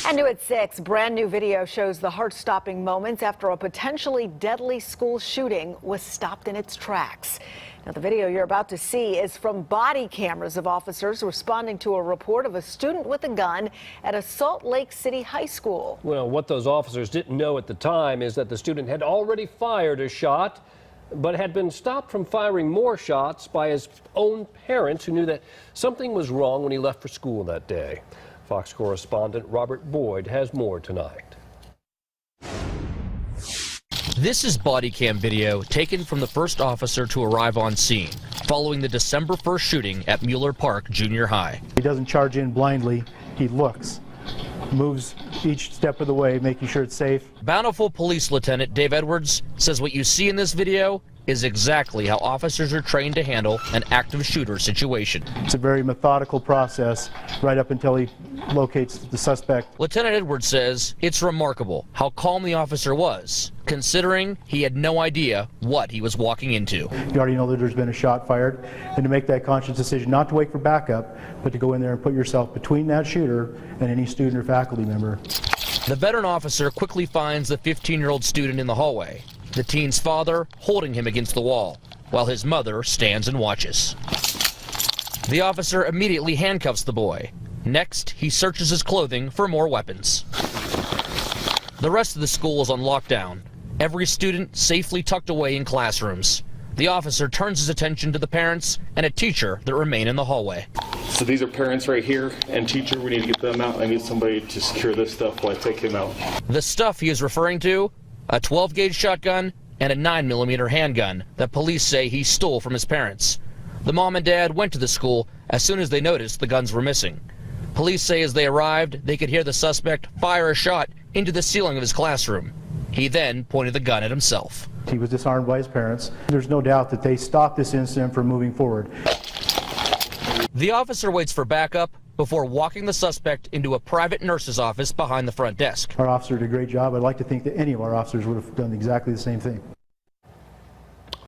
And new at 6, brand new video shows the heart-stopping moments after a potentially deadly school shooting was stopped in its tracks. Now, the video you're about to see is from body cameras of officers responding to a report of a student with a gun at a Salt Lake City high school. Well, what those officers didn't know at the time is that the student had already fired a shot, but had been stopped from firing more shots by his own parents, who knew that something was wrong when he left for school that day. Fox correspondent Robert Boyd has more tonight. This is body cam video taken from the first officer to arrive on scene following the December 1st shooting at Mueller Park Junior High. He doesn't charge in blindly. He looks, moves each step of the way, making sure it's safe. Bountiful Police Lieutenant Dave Edwards says what you see in this video is exactly how officers are trained to handle an active shooter situation. It's a very methodical process right up until he locates the suspect. Lieutenant Edwards says it's remarkable how calm the officer was, considering he had no idea what he was walking into. You already know that there's been a shot fired, and to make that conscious decision not to wait for backup, but to go in there and put yourself between that shooter and any student or faculty member. The veteran officer quickly finds the 15-year-old student in the hallway, the teen's father holding him against the wall, while his mother stands and watches. The officer immediately handcuffs the boy. Next, he searches his clothing for more weapons. The rest of the school is on lockdown, every student safely tucked away in classrooms. The officer turns his attention to the parents and a teacher that remain in the hallway. So these are parents right here and teacher. We need to get them out. I need somebody to secure this stuff while I take him out. The stuff he is referring to, a 12-gauge shotgun and a 9mm handgun that police say he stole from his parents. The mom and dad went to the school as soon as they noticed the guns were missing. Police say as they arrived, they could hear the suspect fire a shot into the ceiling of his classroom. He then pointed the gun at himself. He was disarmed by his parents. There's no doubt that they stopped this incident from moving forward. The officer waits for backup before walking the suspect into a private nurse's office behind the front desk. Our officer did a great job. I'd like to think that any of our officers would have done exactly the same thing.